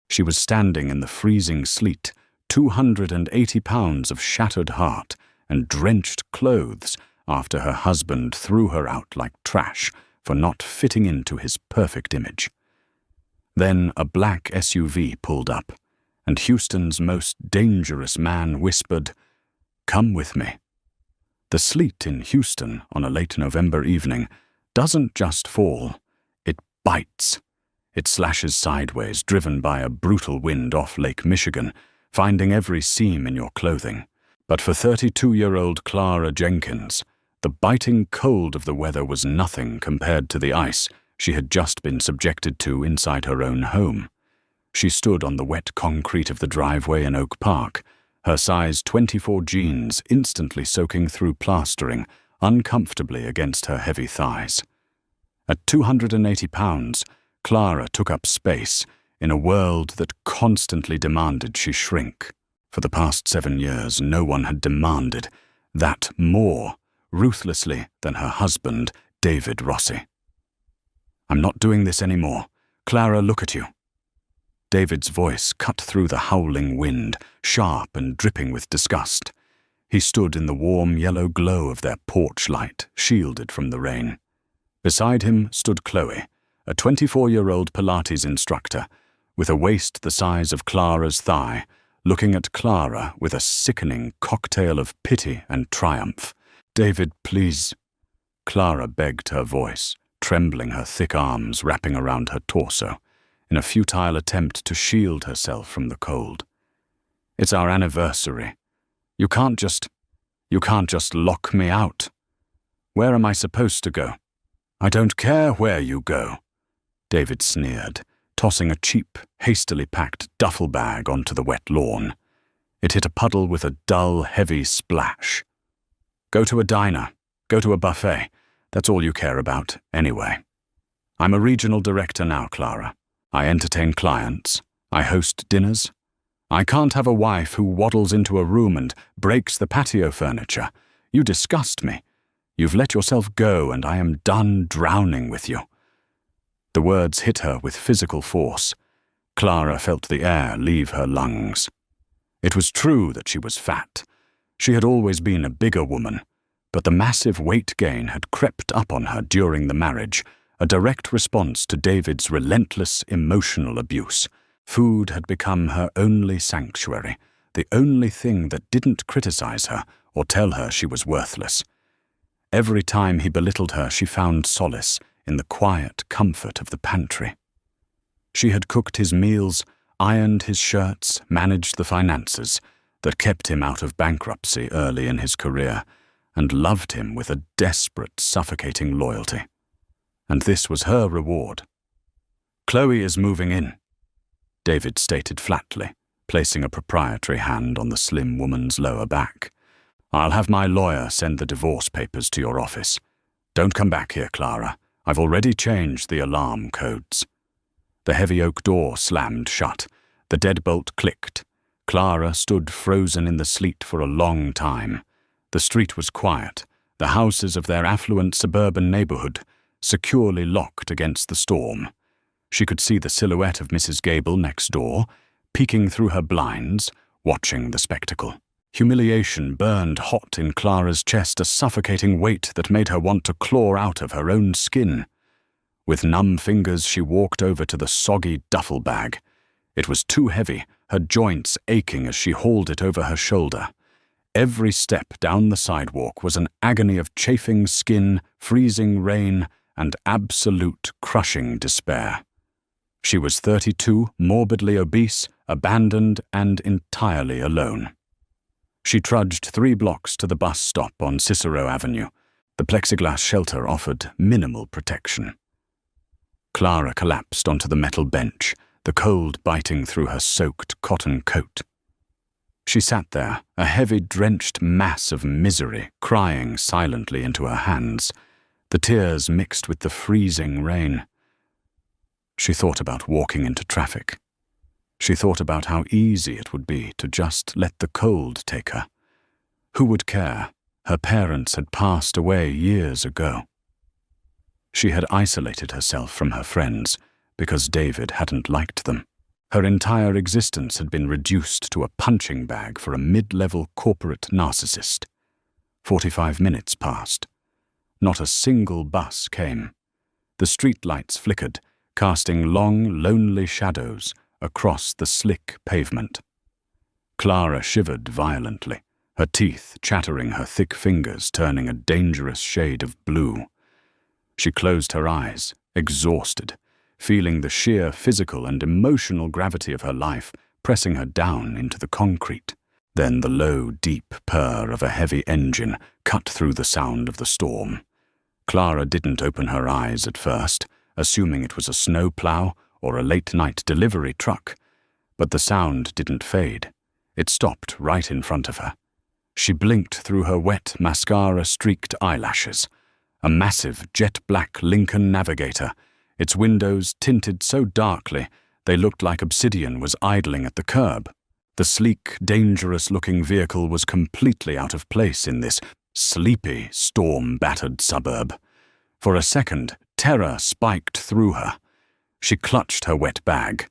She was standing in the freezing sleet, 280 pounds of shattered heart and drenched clothes after her husband threw her out like trash for not fitting into his perfect image. Then a black SUV pulled up, and Houston's most dangerous man whispered, "Come with me." The sleet in Houston on a late November evening doesn't just fall, it bites. It slashes sideways, driven by a brutal wind off Lake Michigan, finding every seam in your clothing. But for 32-year-old Clara Jenkins, the biting cold of the weather was nothing compared to the ice she had just been subjected to inside her own home. She stood on the wet concrete of the driveway in Oak Park, her size 24 jeans instantly soaking through plastering uncomfortably against her heavy thighs. At 280 pounds, Clara took up space in a world that constantly demanded she shrink. For the past 7 years, no one had demanded that more ruthlessly than her husband, David Rossi. "I'm not doing this anymore. Clara, look at you." David's voice cut through the howling wind, sharp and dripping with disgust. He stood in the warm yellow glow of their porch light, shielded from the rain. Beside him stood Chloe, a 24-year-old Pilates instructor, with a waist the size of Clara's thigh, looking at Clara with a sickening cocktail of pity and triumph. "David, please," Clara begged, her voice, trembling, her thick arms wrapping around her torso, in a futile attempt to shield herself from the cold. "It's our anniversary. You can't just lock me out. Where am I supposed to go?" "I don't care where you go," David sneered, tossing a cheap, hastily packed duffel bag onto the wet lawn. It hit a puddle with a dull, heavy splash. "Go to a diner. Go to a buffet. That's all you care about, anyway. I'm a regional director now, Clara. I entertain clients. I host dinners. I can't have a wife who waddles into a room and breaks the patio furniture. You disgust me. You've let yourself go, and I am done drowning with you." The words hit her with physical force. Clara felt the air leave her lungs. It was true that she was fat. She had always been a bigger woman, but the massive weight gain had crept up on her during the marriage, a direct response to David's relentless emotional abuse. Food had become her only sanctuary, the only thing that didn't criticize her or tell her she was worthless. Every time he belittled her, she found solace in the quiet comfort of the pantry. She had cooked his meals, ironed his shirts, managed the finances that kept him out of bankruptcy early in his career, and loved him with a desperate, suffocating loyalty. And this was her reward. "Chloe is moving in," David stated flatly, placing a proprietary hand on the slim woman's lower back. "I'll have my lawyer send the divorce papers to your office. Don't come back here, Clara. I've already changed the alarm codes." The heavy oak door slammed shut. The deadbolt clicked. Clara stood frozen in the sleet for a long time. The street was quiet, the houses of their affluent suburban neighborhood securely locked against the storm. She could see the silhouette of Mrs. Gable next door, peeking through her blinds, watching the spectacle. Humiliation burned hot in Clara's chest, a suffocating weight that made her want to claw out of her own skin. With numb fingers, she walked over to the soggy duffel bag. It was too heavy, her joints aching as she hauled it over her shoulder. Every step down the sidewalk was an agony of chafing skin, freezing rain, and absolute crushing despair. She was 32, morbidly obese, abandoned, and entirely alone. She trudged 3 blocks to the bus stop on Cicero Avenue. The plexiglass shelter offered minimal protection. Clara collapsed onto the metal bench, the cold biting through her soaked cotton coat. She sat there, a heavy, drenched mass of misery, crying silently into her hands, the tears mixed with the freezing rain. She thought about walking into traffic. She thought about how easy it would be to just let the cold take her. Who would care? Her parents had passed away years ago. She had isolated herself from her friends because David hadn't liked them. Her entire existence had been reduced to a punching bag for a mid-level corporate narcissist. 45 minutes passed. Not a single bus came. The streetlights flickered, casting long, lonely shadows across the slick pavement. Clara shivered violently, her teeth chattering, her thick fingers turning a dangerous shade of blue. She closed her eyes, exhausted, feeling the sheer physical and emotional gravity of her life pressing her down into the concrete. Then the low, deep purr of a heavy engine cut through the sound of the storm. Clara didn't open her eyes at first, assuming it was a snowplow or a late-night delivery truck, but the sound didn't fade. It stopped right in front of her. She blinked through her wet, mascara-streaked eyelashes. A massive, jet-black Lincoln Navigator, its windows tinted so darkly they looked like obsidian, was idling at the curb. The sleek, dangerous-looking vehicle was completely out of place in this sleepy, storm-battered suburb. For a second, terror spiked through her. She clutched her wet bag.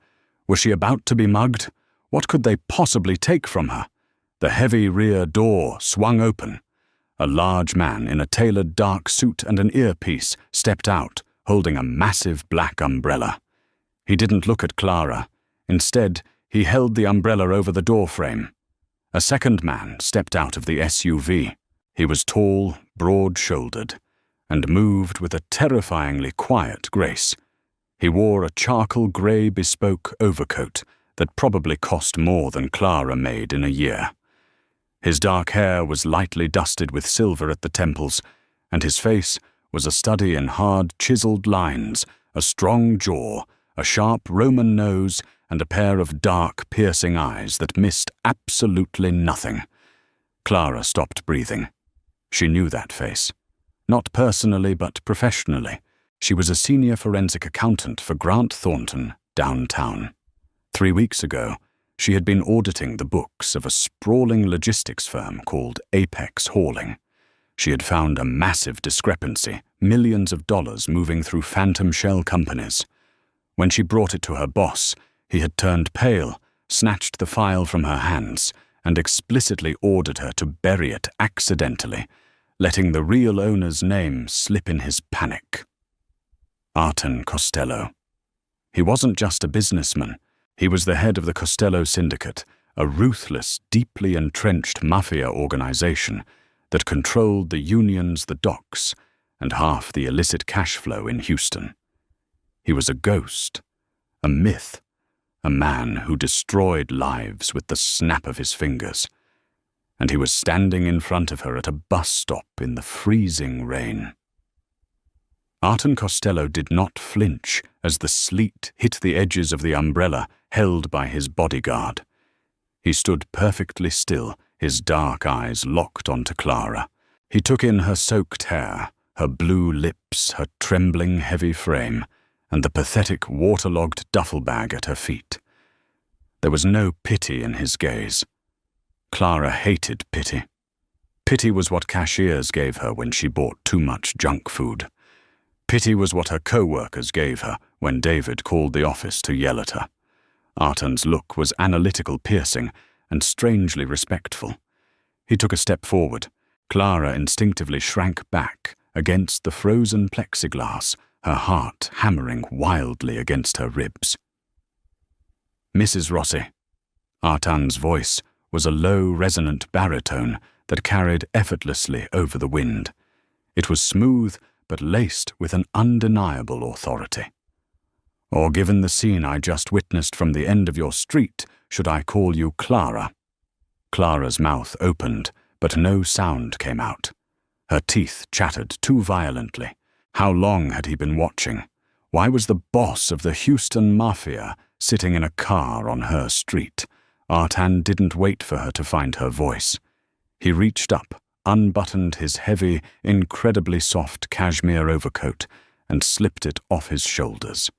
Was she about to be mugged? What could they possibly take from her? The heavy rear door swung open. A large man in a tailored dark suit and an earpiece stepped out, holding a massive black umbrella. He didn't look at Clara. Instead, he held the umbrella over the doorframe. A second man stepped out of the SUV. He was tall, broad-shouldered, and moved with a terrifyingly quiet grace. He wore a charcoal grey bespoke overcoat that probably cost more than Clara made in a year. His dark hair was lightly dusted with silver at the temples, and his face was a study in hard, chiseled lines, a strong jaw, a sharp Roman nose, and a pair of dark, piercing eyes that missed absolutely nothing. Clara stopped breathing. She knew that face. Not personally, but professionally. She was a senior forensic accountant for Grant Thornton, downtown. 3 weeks ago, she had been auditing the books of a sprawling logistics firm called Apex Hauling. She had found a massive discrepancy, millions of dollars moving through phantom shell companies. When she brought it to her boss, he had turned pale, snatched the file from her hands, and explicitly ordered her to bury it accidentally, letting the real owner's name slip in his panic. Arton Costello. He wasn't just a businessman. He was the head of the Costello Syndicate, a ruthless, deeply entrenched mafia organization that controlled the unions, the docks, and half the illicit cash flow in Houston. He was a ghost, a myth, a man who destroyed lives with the snap of his fingers. And he was standing in front of her at a bus stop in the freezing rain. Arton Costello did not flinch as the sleet hit the edges of the umbrella held by his bodyguard. He stood perfectly still, his dark eyes locked onto Clara. He took in her soaked hair, her blue lips, her trembling, heavy frame, and the pathetic, waterlogged duffel bag at her feet. There was no pity in his gaze. Clara hated pity. Pity was what cashiers gave her when she bought too much junk food. Pity was what her co-workers gave her when David called the office to yell at her. Arton's look was analytical, piercing, and strangely respectful. He took a step forward. Clara instinctively shrank back against the frozen plexiglass, her heart hammering wildly against her ribs. "Mrs. Rossi." Arton's voice was a low, resonant baritone that carried effortlessly over the wind. It was smooth, but laced with an undeniable authority. "Or given the scene I just witnessed from the end of your street, should I call you Clara?" Clara's mouth opened, but no sound came out. Her teeth chattered too violently. How long had he been watching? Why was the boss of the Houston Mafia sitting in a car on her street? Arton didn't wait for her to find her voice. He reached up, unbuttoned his heavy, incredibly soft cashmere overcoat, and slipped it off his shoulders.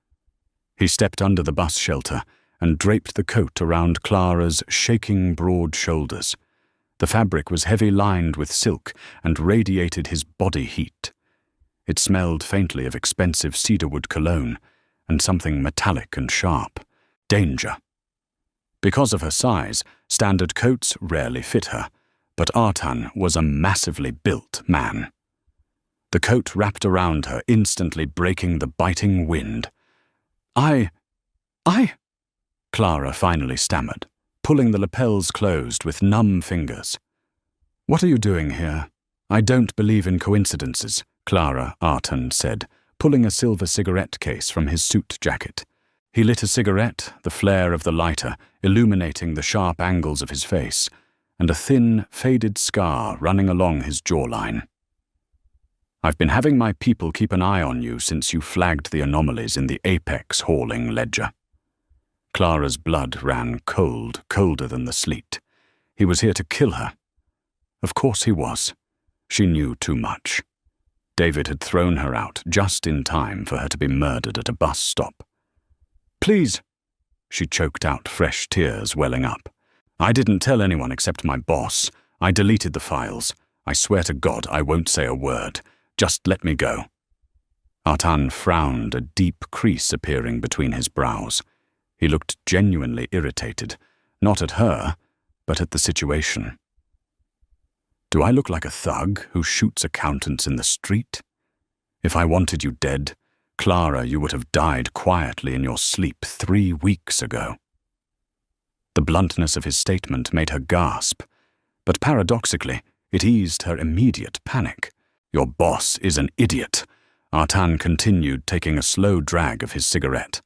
He stepped under the bus shelter and draped the coat around Clara's shaking broad shoulders. The fabric was heavy lined with silk and radiated his body heat. It smelled faintly of expensive cedarwood cologne and something metallic and sharp. Danger, Because of her size, standard coats rarely fit her, but Artan was a massively built man. The coat wrapped around her, instantly breaking the biting wind. I... Clara finally stammered, pulling the lapels closed with numb fingers. "What are you doing here? I don't believe in coincidences," Clara Artan said, pulling a silver cigarette case from his suit jacket. He lit a cigarette, the flare of the lighter illuminating the sharp angles of his face, and a thin, faded scar running along his jawline. "I've been having my people keep an eye on you since you flagged the anomalies in the apex hauling ledger." Clara's blood ran cold, colder than the sleet. He was here to kill her. Of course he was. She knew too much. David had thrown her out just in time for her to be murdered at a bus stop. "Please," she choked out, fresh tears welling up. "I didn't tell anyone except my boss. I deleted the files. I swear to God I won't say a word. Just let me go." Artan frowned, a deep crease appearing between his brows. He looked genuinely irritated, not at her, but at the situation. "Do I look like a thug who shoots accountants in the street? If I wanted you dead, Clara, you would have died quietly in your sleep 3 weeks ago." The bluntness of his statement made her gasp, but paradoxically, it eased her immediate panic. "Your boss is an idiot," Artan continued, taking a slow drag of his cigarette.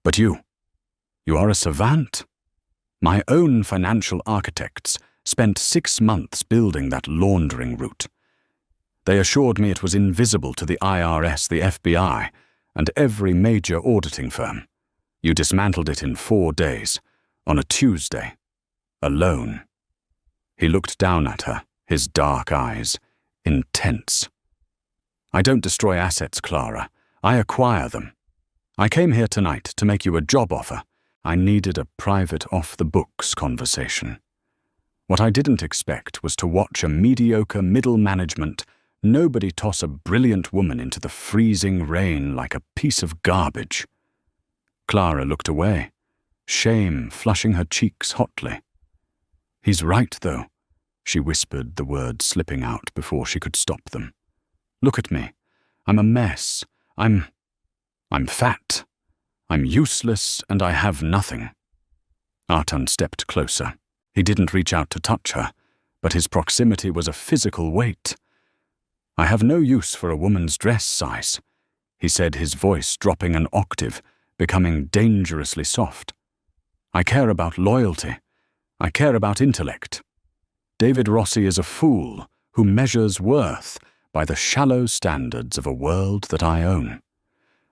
"But you are a savant. My own financial architects spent 6 months building that laundering route. They assured me it was invisible to the IRS, the FBI, and every major auditing firm. You dismantled it in 4 days, on a Tuesday, alone." He looked down at her, his dark eyes intense. "I don't destroy assets, Clara. I acquire them. I came here tonight to make you a job offer. I needed a private off-the-books conversation. What I didn't expect was to watch a mediocre middle management nobody toss a brilliant woman into the freezing rain like a piece of garbage." Clara looked away, shame flushing her cheeks hotly. "He's right, though," she whispered, the words slipping out before she could stop them. "Look at me. I'm a mess. I'm fat. I'm useless, and I have nothing." Artan stepped closer. He didn't reach out to touch her, but his proximity was a physical weight. "I have no use for a woman's dress size," he said, his voice dropping an octave, becoming dangerously soft. "I care about loyalty. I care about intellect. David Rossi is a fool who measures worth by the shallow standards of a world that I own.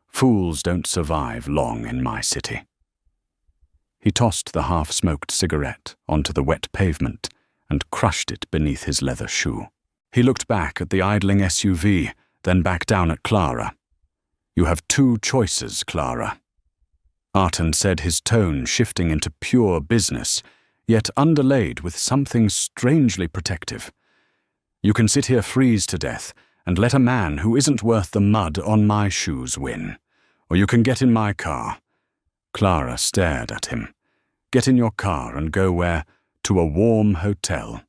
Fools don't survive long in my city." He tossed the half-smoked cigarette onto the wet pavement and crushed it beneath his leather shoe. He looked back at the idling SUV, then back down at Clara. "You have 2 choices, Clara." Artan said, his tone shifting into pure business, yet underlaid with something strangely protective. "You can sit here freeze to death and let a man who isn't worth the mud on my shoes win. Or you can get in my car." Clara stared at him. "Get in your car and go where? To a warm hotel,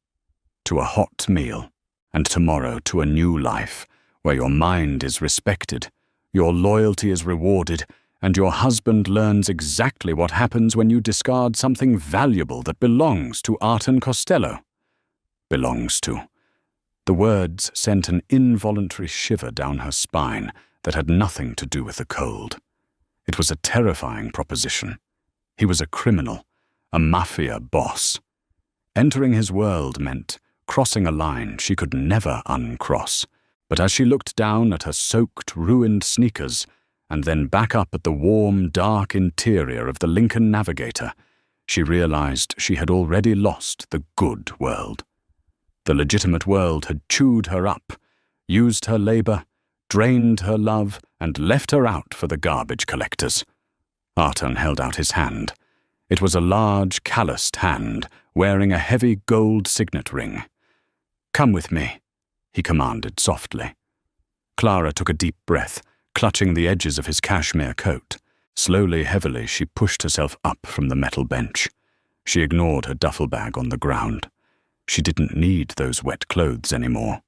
to a hot meal, and tomorrow to a new life, where your mind is respected, your loyalty is rewarded, and your husband learns exactly what happens when you discard something valuable that belongs to Artan Costello." Belongs to. The words sent an involuntary shiver down her spine that had nothing to do with the cold. It was a terrifying proposition. He was a criminal, a Mafia boss. Entering his world meant crossing a line she could never uncross. But as she looked down at her soaked, ruined sneakers, and then back up at the warm, dark interior of the Lincoln Navigator, she realized she had already lost the good world. The legitimate world had chewed her up, used her labor, drained her love, and left her out for the garbage collectors. Artan held out his hand. It was a large, calloused hand, wearing a heavy gold signet ring. "Come with me," he commanded softly. Clara took a deep breath, clutching the edges of his cashmere coat. Slowly, heavily, she pushed herself up from the metal bench. She ignored her duffel bag on the ground. She didn't need those wet clothes anymore.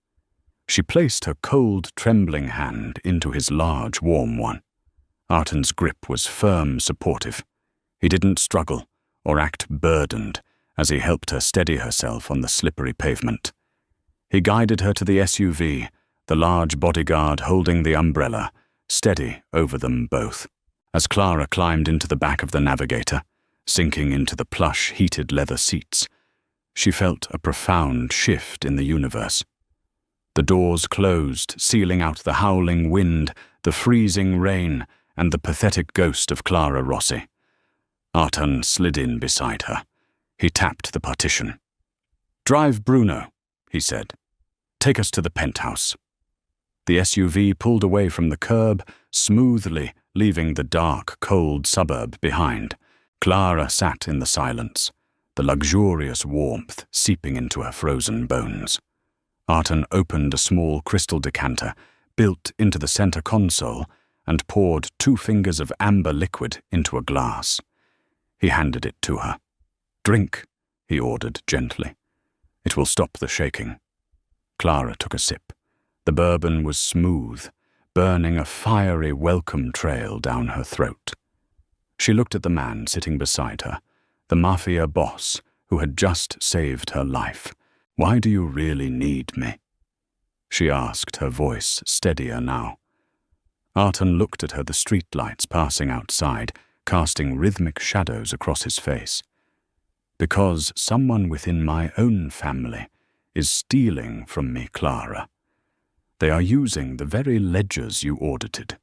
She placed her cold, trembling hand into his large, warm one. Artan's grip was firm, supportive. He didn't struggle or act burdened as he helped her steady herself on the slippery pavement. He guided her to the SUV, the large bodyguard holding the umbrella, steady over them both. As Clara climbed into the back of the Navigator, sinking into the plush, heated leather seats, she felt a profound shift in the universe. The doors closed, sealing out the howling wind, the freezing rain, and the pathetic ghost of Clara Rossi. Artan slid in beside her. He tapped the partition. "Drive Bruno," he said. "Take us to the penthouse." The SUV pulled away from the curb, smoothly leaving the dark, cold suburb behind. Clara sat in the silence, the luxurious warmth seeping into her frozen bones. Artan opened a small crystal decanter, built into the center console, and poured 2 fingers of amber liquid into a glass. He handed it to her. "Drink," he ordered gently. "It will stop the shaking." Clara took a sip. The bourbon was smooth, burning a fiery welcome trail down her throat. She looked at the man sitting beside her, the Mafia boss who had just saved her life. "Why do you really need me?" she asked, her voice steadier now. Artan looked at her, the streetlights passing outside, casting rhythmic shadows across his face. "Because someone within my own family is stealing from me, Clara. They are using the very ledgers you audited.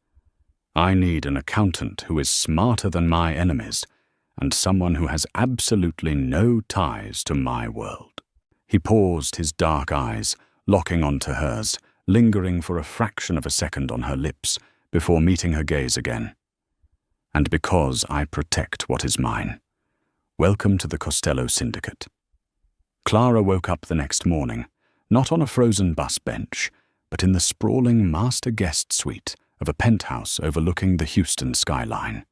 I need an accountant who is smarter than my enemies, and someone who has absolutely no ties to my world." He paused, his dark eyes locking onto hers, lingering for a fraction of a second on her lips before meeting her gaze again. "And because I protect what is mine. Welcome to the Costello Syndicate." Clara woke up the next morning, not on a frozen bus bench, but in the sprawling master guest suite of a penthouse overlooking the Houston skyline.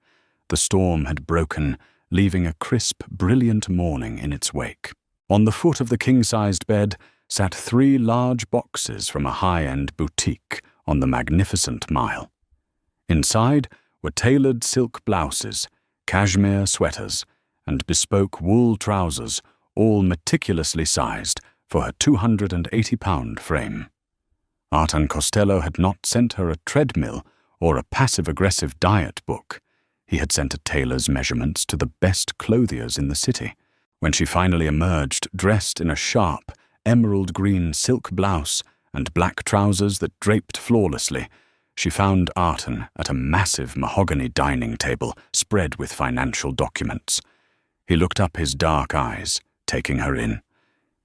The storm had broken, leaving a crisp, brilliant morning in its wake. On the foot of the king-sized bed sat 3 large boxes from a high-end boutique on the magnificent Mile. Inside were tailored silk blouses, cashmere sweaters, and bespoke wool trousers, all meticulously sized for her 280-pound frame. Artan Costello had not sent her a treadmill or a passive-aggressive diet book. He had sent a tailor's measurements to the best clothiers in the city. When she finally emerged, dressed in a sharp, emerald-green silk blouse and black trousers that draped flawlessly, she found Artan at a massive mahogany dining table spread with financial documents. He looked up, his dark eyes, taking her in.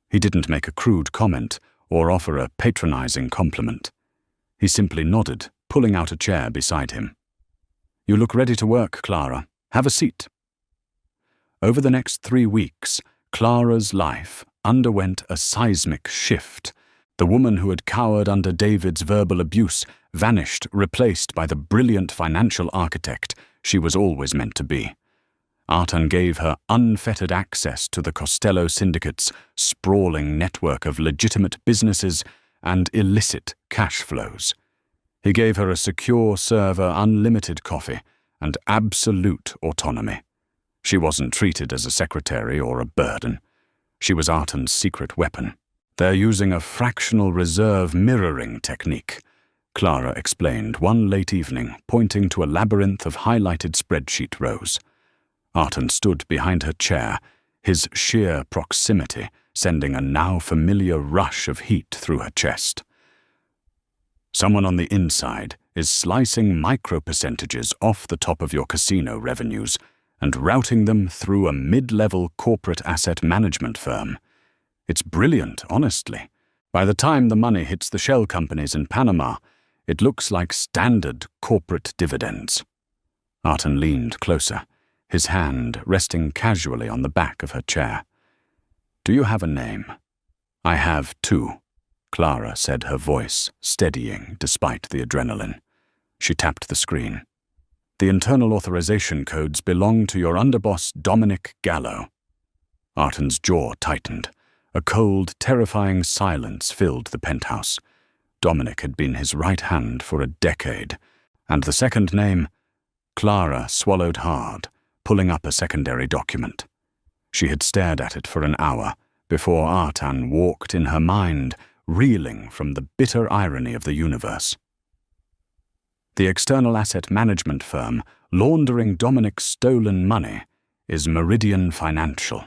He didn't make a crude comment or offer a patronizing compliment. He simply nodded, pulling out a chair beside him. "You look ready to work, Clara. Have a seat." Over the next 3 weeks, Clara's life underwent a seismic shift. The woman who had cowered under David's verbal abuse vanished, replaced by the brilliant financial architect she was always meant to be. Artan gave her unfettered access to the Costello Syndicate's sprawling network of legitimate businesses and illicit cash flows. He gave her a secure server, unlimited coffee, and absolute autonomy. She wasn't treated as a secretary or a burden. She was Artan's secret weapon. "They're using a fractional reserve mirroring technique," Clara explained one late evening, pointing to a labyrinth of highlighted spreadsheet rows. Artan stood behind her chair, his sheer proximity sending a now familiar rush of heat through her chest. "Someone on the inside is slicing micro-percentages off the top of your casino revenues and routing them through a mid-level corporate asset management firm. It's brilliant, honestly. By the time the money hits the shell companies in Panama, it looks like standard corporate dividends." Artan leaned closer, his hand resting casually on the back of her chair. "Do you have a name?" "I have 2, Clara said, her voice steadying despite the adrenaline. She tapped the screen. The internal authorization codes belong to your underboss, Dominic Gallo. Artan's jaw tightened. A cold, terrifying silence filled the penthouse. Dominic had been his right hand for a decade. And the second name? Clara swallowed hard, pulling up a secondary document. She had stared at it for an hour before Artan walked in her mind, reeling from the bitter irony of the universe. The external asset management firm laundering Dominic's stolen money is Meridian Financial.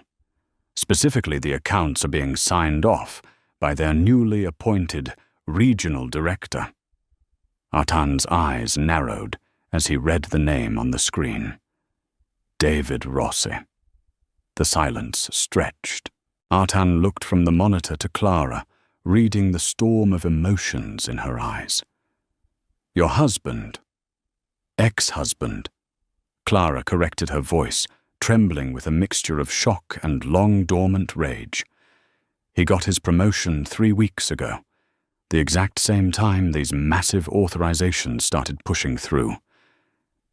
Specifically, the accounts are being signed off by their newly appointed regional director. Artan's eyes narrowed as he read the name on the screen. David Rossi. The silence stretched. Artan looked from the monitor to Clara, reading the storm of emotions in her eyes. Your husband. Ex-husband. Clara corrected her voice, trembling with a mixture of shock and long-dormant rage. He got his promotion 3 weeks ago, the exact same time these massive authorizations started pushing through.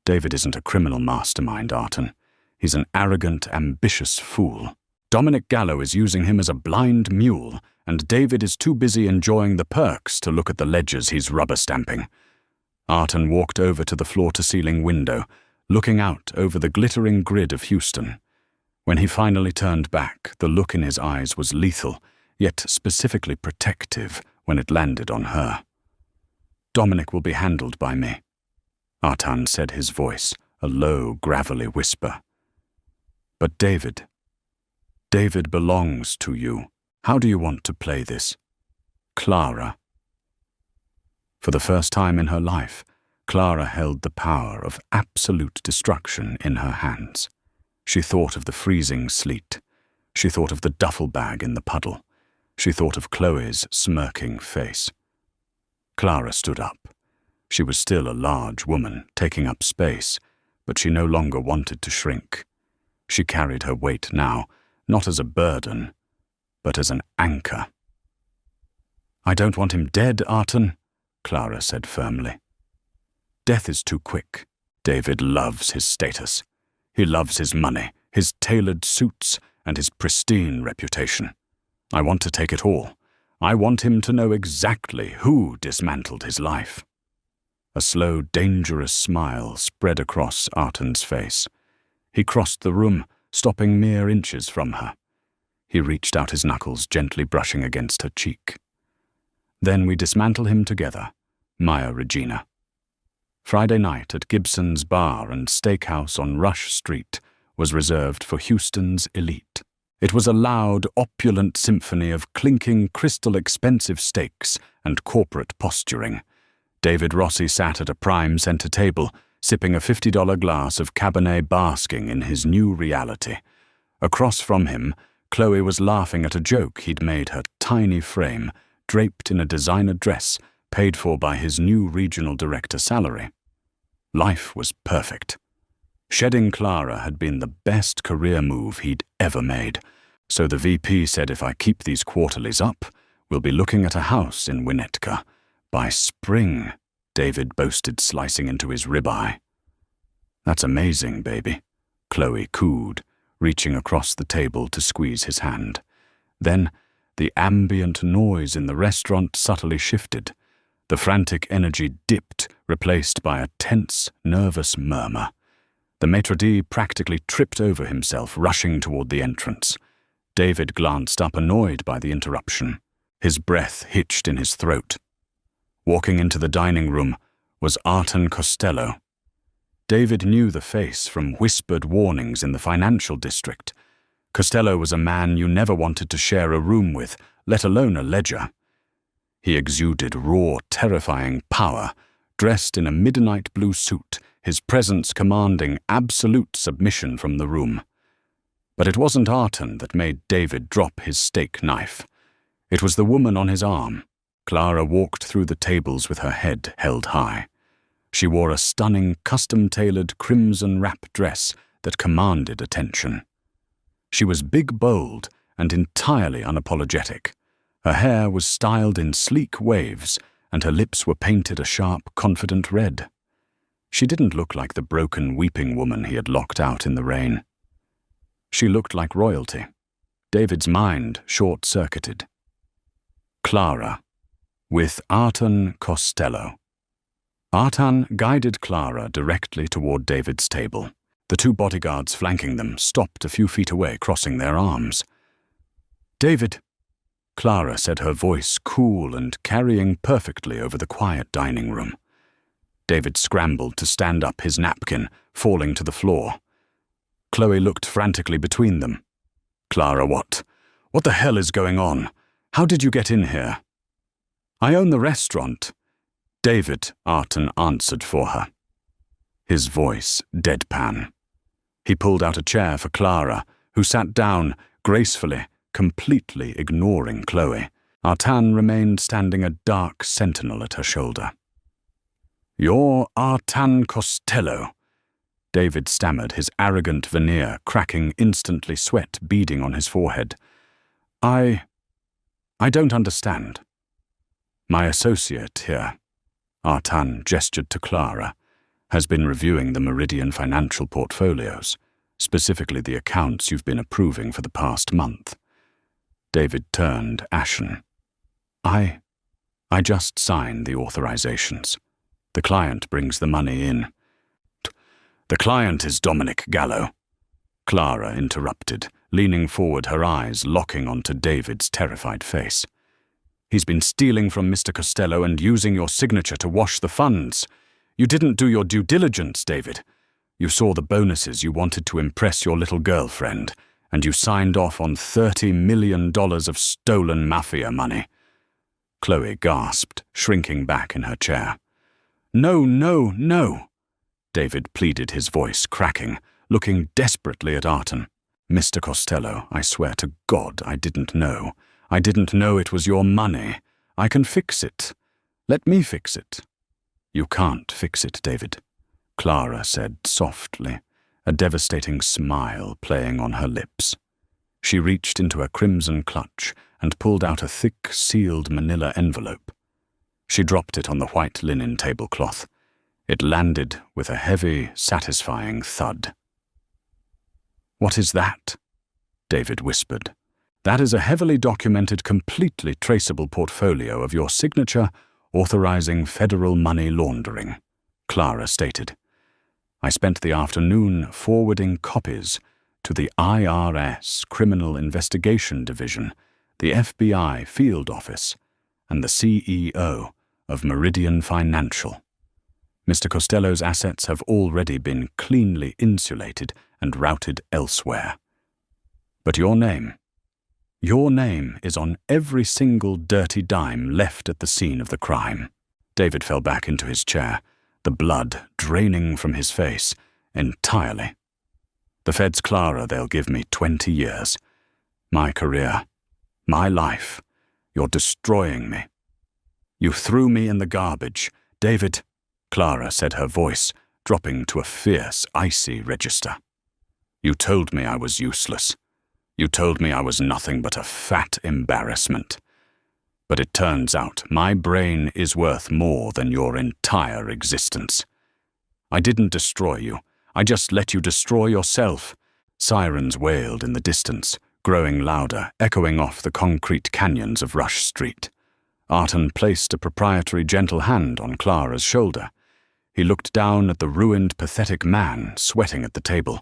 David isn't a criminal mastermind, Artan. He's an arrogant, ambitious fool. Dominic Gallo is using him as a blind mule, and David is too busy enjoying the perks to look at the ledgers he's rubber-stamping. Artan walked over to the floor-to-ceiling window, looking out over the glittering grid of Houston. When he finally turned back, the look in his eyes was lethal, yet specifically protective when it landed on her. Dominic will be handled by me, Artan said, his voice a low, gravelly whisper. But David belongs to you. How do you want to play this? Clara. For the first time in her life, Clara held the power of absolute destruction in her hands. She thought of the freezing sleet. She thought of the duffel bag in the puddle. She thought of Chloe's smirking face. Clara stood up. She was still a large woman, taking up space, but she no longer wanted to shrink. She carried her weight now, not as a burden, but as an anchor. I don't want him dead, Artan, Clara said firmly. Death is too quick. David loves his status. He loves his money, his tailored suits, and his pristine reputation. I want to take it all. I want him to know exactly who dismantled his life. A slow, dangerous smile spread across Artan's face. He crossed the room, stopping mere inches from her. He reached out his knuckles, gently brushing against her cheek. Then we dismantle him together, Maya Regina. Friday night at Gibson's Bar and Steakhouse on Rush Street was reserved for Houston's elite. It was a loud, opulent symphony of clinking, crystal-expensive steaks and corporate posturing. David Rossi sat at a prime center table, sipping a $50 glass of Cabernet, basking in his new reality. Across from him, Chloe was laughing at a joke he'd made her tiny frame, draped in a designer dress, paid for by his new regional director salary. Life was perfect. Shedding Clara had been the best career move he'd ever made, so the VP said if I keep these quarterlies up, we'll be looking at a house in Winnetka. By spring, David boasted, slicing into his ribeye. That's amazing, baby, Chloe cooed, reaching across the table to squeeze his hand. Then, the ambient noise in the restaurant subtly shifted. The frantic energy dipped, replaced by a tense, nervous murmur. The maitre d' practically tripped over himself, rushing toward the entrance. David glanced up, annoyed by the interruption. His breath hitched in his throat. Walking into the dining room was Artan Costello. David knew the face from whispered warnings in the financial district. Costello was a man you never wanted to share a room with, let alone a ledger. He exuded raw, terrifying power, dressed in a midnight blue suit, his presence commanding absolute submission from the room. But it wasn't Artan that made David drop his steak knife. It was the woman on his arm. Clara walked through the tables with her head held high. She wore a stunning, custom-tailored crimson wrap dress that commanded attention. She was big-bowled and entirely unapologetic. Her hair was styled in sleek waves, and her lips were painted a sharp, confident red. She didn't look like the broken, weeping woman he had locked out in the rain. She looked like royalty. David's mind short-circuited. Clara, with Artan Costello. Artan guided Clara directly toward David's table. The two bodyguards flanking them stopped a few feet away, crossing their arms. "David," Clara said, her voice cool and carrying perfectly over the quiet dining room. David scrambled to stand up, his napkin falling to the floor. Chloe looked frantically between them. "Clara, what the hell is going on? How did you get in here?" "I own the restaurant," David, Artan answered for her. His voice deadpan. He pulled out a chair for Clara, who sat down gracefully, completely ignoring Chloe. Artan remained standing, a dark sentinel at her shoulder. "You're Artan Costello," David stammered, his arrogant veneer cracking, instantly, sweat beading on his forehead. I don't understand." "My associate here," Artan gestured to Clara, "has been reviewing the Meridian financial portfolios, specifically the accounts you've been approving for the past month." David turned ashen. I just signed the authorizations. The client brings the money in." "The client is Dominic Gallo," Clara interrupted, leaning forward, her eyes locking onto David's terrified face. "He's been stealing from Mr. Costello and using your signature to wash the funds. You didn't do your due diligence, David. You saw the bonuses you wanted to impress your little girlfriend, and you signed off on $30 million of stolen Mafia money." Chloe gasped, shrinking back in her chair. "No, no, no," David pleaded, his voice cracking, looking desperately at Artan. "Mr. Costello, I swear to God I didn't know. I didn't know it was your money. I can fix it. Let me fix it." "You can't fix it, David," Clara said softly, a devastating smile playing on her lips. She reached into a crimson clutch and pulled out a thick, sealed manila envelope. She dropped it on the white linen tablecloth. It landed with a heavy, satisfying thud. "What is that?" David whispered. "That is a heavily documented, completely traceable portfolio of your signature authorizing federal money laundering," Clara stated. "I spent the afternoon forwarding copies to the IRS Criminal Investigation Division, the FBI Field Office, and the CEO of Meridian Financial. Mr. Costello's assets have already been cleanly insulated and routed elsewhere. But your name is on every single dirty dime left at the scene of the crime." David fell back into his chair, the blood draining from his face entirely. "The feds, Clara, they'll give me 20 years. My career, my life. You're destroying me. You threw me in the garbage, David," Clara said, her voice dropping to a fierce, icy register. "You told me I was useless. You told me I was nothing but a fat embarrassment. But it turns out my brain is worth more than your entire existence. I didn't destroy you. I just let you destroy yourself." Sirens wailed in the distance, growing louder, echoing off the concrete canyons of Rush Street. Artan placed a proprietary gentle hand on Clara's shoulder. He looked down at the ruined, pathetic man sweating at the table.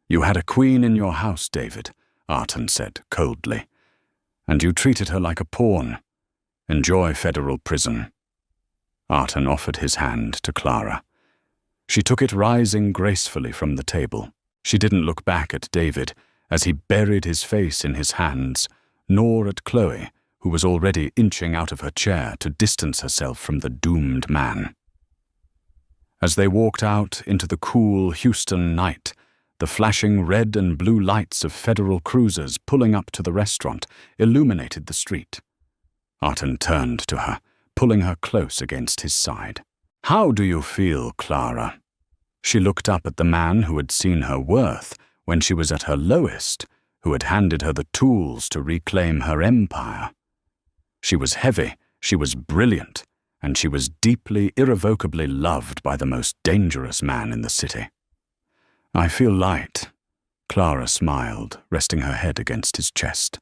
"You had a queen in your house, David," Artan said coldly, "and you treated her like a pawn. Enjoy federal prison." Artan offered his hand to Clara. She took it, rising gracefully from the table. She didn't look back at David as he buried his face in his hands, nor at Chloe, who was already inching out of her chair to distance herself from the doomed man. As they walked out into the cool Houston night, the flashing red and blue lights of federal cruisers pulling up to the restaurant illuminated the street. Artan turned to her, pulling her close against his side. "How do you feel, Clara?" She looked up at the man who had seen her worth when she was at her lowest, who had handed her the tools to reclaim her empire. She was heavy, she was brilliant, and she was deeply, irrevocably loved by the most dangerous man in the city. "I feel light," Clara smiled, resting her head against his chest.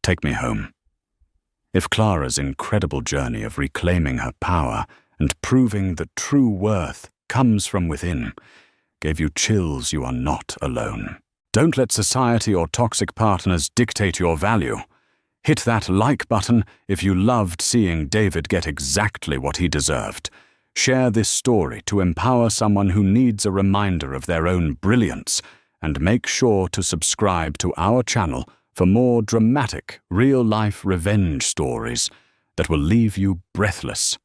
"Take me home." If Clara's incredible journey of reclaiming her power and proving that true worth comes from within gave you chills, you are not alone. Don't let society or toxic partners dictate your value. Hit that like button if you loved seeing David get exactly what he deserved. Share this story to empower someone who needs a reminder of their own brilliance, and make sure to subscribe to our channel for more dramatic, real-life revenge stories that will leave you breathless